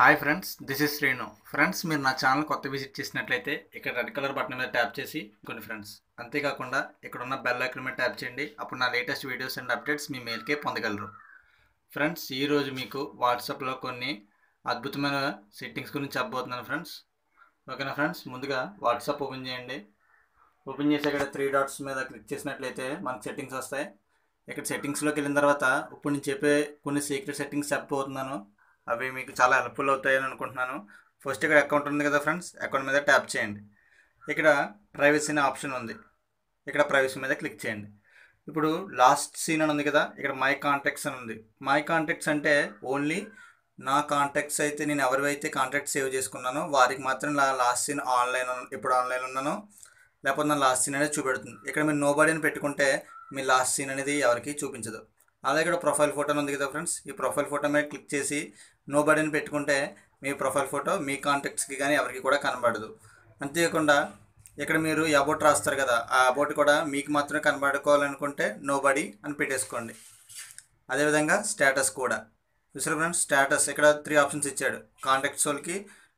Hi friends, this is Srinu. Friends, మీరు నా channel కొత్త విజిట్ చేసినట్లయితే ఇక్కడ రెడ్ కలర్ బటన్ మీద ట్యాప్ చేసి కొన్ని ఫ్రెండ్స్, అంతేకాకుండా ఇక్కడ ఉన్న బెల్ ఐకాన్ మీద ట్యాప్ చేయండి. అప్పుడు నా లేటెస్ట్ వీడియోస్ అండ్ అప్డేట్స్ మీ మెయిల్కే పొందగలరు. ఫ్రెండ్స్, ఈరోజు మీకు వాట్సాప్లో కొన్ని అద్భుతమైన సెట్టింగ్స్ గురించి చెప్పబోతున్నాను ఫ్రెండ్స్. ఓకేనా ఫ్రెండ్స్, ముందుగా వాట్సాప్ ఓపెన్ చేయండి. ఓపెన్ చేసి ఇక్కడ 3 డాట్స్ మీద క్లిక్ చేసినట్లయితే మనకు సెట్టింగ్స్ వస్తాయి. ఇక్కడ సెట్టింగ్స్లోకి వెళ్ళిన తర్వాత ఇప్పుడు నేను చెప్పే కొన్ని సీక్రెట్ సెట్టింగ్స్ చెప్పబోతున్నాను. అవి మీకు చాలా హెల్ప్ఫుల్ అవుతాయని అనుకుంటున్నాను. ఫస్ట్ ఇక్కడ అకౌంట్ ఉంది కదా ఫ్రెండ్స్, అకౌంట్ మీద ట్యాప్ చేయండి. ఇక్కడ ప్రైవసీ అనే ఆప్షన్ ఉంది, ఇక్కడ ప్రైవసీ మీద క్లిక్ చేయండి. ఇప్పుడు లాస్ట్ సీన్ అని ఉంది కదా, ఇక్కడ మై కాంటాక్ట్స్ అని ఉంది. మై కాంటాక్ట్స్ అంటే ఓన్లీ నా కాంటాక్ట్స్ అయితే నేను ఎవరివైతే కాంటాక్ట్స్ సేవ్ చేసుకున్నానో వారికి మాత్రం లాస్ట్ సీన్ ఇప్పుడు ఆన్లైన్ ఉన్నానో లేకపోతే నా లాస్ట్ సీన్ అనేది చూపెడుతుంది. ఇక్కడ మీరు నోబడీ అని పెట్టుకుంటే మీ లాస్ట్ సీన్ అనేది ఎవరికి చూపించదు. అలాగే ఇక్కడ ప్రొఫైల్ ఫోటో ఉంది కదా ఫ్రెండ్స్, ఈ ప్రొఫైల్ ఫోటో మీద క్లిక్ చేసి నోబడీని పెట్టుకుంటే మీ ప్రొఫైల్ ఫోటో మీ కాంటాక్ట్స్కి కానీ ఎవరికి కూడా కనబడదు. అంతేకాకుండా ఇక్కడ మీరు అబౌట్ రాస్తారు కదా, ఆ అబౌట్ కూడా మీకు మాత్రమే కనబడుకోవాలనుకుంటే నోబడీ అని పెట్టేసుకోండి. అదేవిధంగా స్టేటస్ కూడా చూసారు ఫ్రెండ్స్, స్టేటస్ ఇక్కడ 3 ఆప్షన్స్ ఇచ్చాడు. కాంటాక్ట్స్ వాళ్ళకి,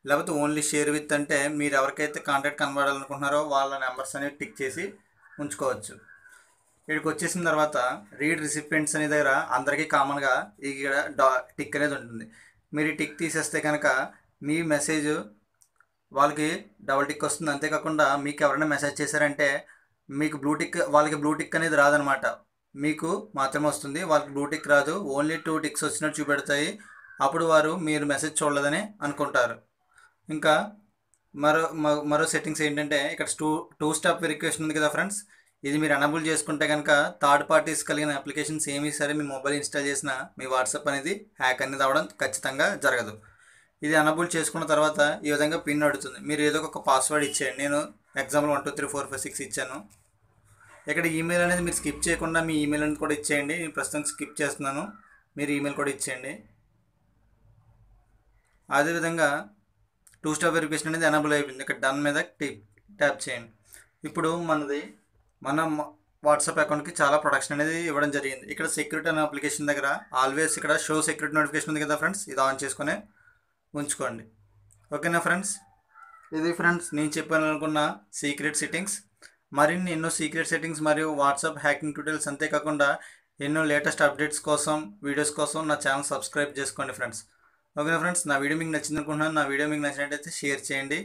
లేకపోతే ఓన్లీ షేర్ విత్ అంటే మీరు ఎవరికైతే కాంటాక్ట్ కనబడాలనుకుంటున్నారో వాళ్ళ నెంబర్స్ అనేవి టిక్ చేసి ఉంచుకోవచ్చు. ఇక్కడికి వచ్చేసిన తర్వాత రీడ్ రిసిపియెంట్స్ అనే దగ్గర అందరికీ కామన్గా ఇక్కడ టిక్ అనేది ఉంటుంది. మీరు ఈ టిక్ తీసేస్తే కనుక మీ మెసేజ్ వాళ్ళకి డబుల్ టిక్ వస్తుంది. అంతేకాకుండా మీకు ఎవరైనా మెసేజ్ చేశారంటే మీకు వాళ్ళకి బ్లూ టిక్ అనేది రాదనమాట, మీకు మాత్రమే వస్తుంది. వాళ్ళకి బ్లూ టిక్ రాదు, ఓన్లీ 2 టిక్స్ వచ్చినట్టు చూపెడతాయి. అప్పుడు వారు మీరు మెసేజ్ చూడలేదని అనుకుంటారు. ఇంకా మరో సెట్టింగ్స్ ఏంటంటే ఇక్కడ టూ స్టెప్ వెరిఫికేషన్ ఉంది కదా ఫ్రెండ్స్, ఇది మీరు ఎనబుల్ చేసుకుంటే కనుక థర్డ్ పార్టీస్ కలిగిన అప్లికేషన్స్ ఏమీ సరే మీ మొబైల్ ఇన్స్టాల్ చేసినా మీ వాట్సాప్ అనేది హ్యాక్ అనేది అవ్వడం ఖచ్చితంగా జరగదు. ఇది ఎనబుల్ చేసుకున్న తర్వాత ఈ విధంగా పిన్ అడుగుతుంది. మీరు ఏదో ఒక పాస్వర్డ్ ఇచ్చేయండి. నేను ఎగ్జాంపుల్ 1 2 3 4 5 6 ఇచ్చాను. ఇక్కడ ఈమెయిల్ అనేది మీరు స్కిప్ చేయకుండా మీ ఈమెయిల్ అనేది కూడా ఇచ్చేయండి. నేను ప్రస్తుతం స్కిప్ చేస్తున్నాను, మీరు ఈమెయిల్ కూడా ఇచ్చేయండి. అదేవిధంగా 2 స్టెప్ వెరిఫికేషన్ అనేది ఎనబుల్ అయిపోయింది. ఇక్కడ డన్ మీద ట్యాప్ చేయండి. ఇప్పుడు మన వాట్సాప్ అకౌంట్కి చాలా ప్రొటెక్షన్ అనేది ఇవ్వడం జరిగింది. ఇక్కడ సెక్యూరిటీ అనే అప్లికేషన్ దగ్గర ఆల్వేస్ ఇక్కడ షో సెక్యూరిటీ నోటిఫికేషన్ ఉంది కదా ఫ్రెండ్స్, ఇది ఆన్ చేసుకొని ఉంచుకోండి. ఓకేనా ఫ్రెండ్స్, ఇది ఫ్రెండ్స్ నేను చెప్పాలనుకున్న సీక్రెట్ సెట్టింగ్స్. మరిన్ని ఎన్నో సీక్రెట్ సెట్టింగ్స్ మరియు వాట్సాప్ హ్యాకింగ్ ట్యూటోరియల్స్, అంతేకాకుండా ఎన్నో లేటెస్ట్ అప్డేట్స్ కోసం, వీడియోస్ కోసం నా ఛానల్ సబ్స్క్రైబ్ చేసుకోండి ఫ్రెండ్స్. ఓకేనా ఫ్రెండ్స్, నా వీడియో మీకు నచ్చింది అనుకుంటున్నాను. నా వీడియో మీకు నచ్చినట్టయితే షేర్ చేయండి,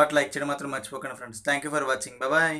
బట్ లైక్ చేయడం మాత్రం మర్చిపోకండి friends. Thank you for watching. Bye.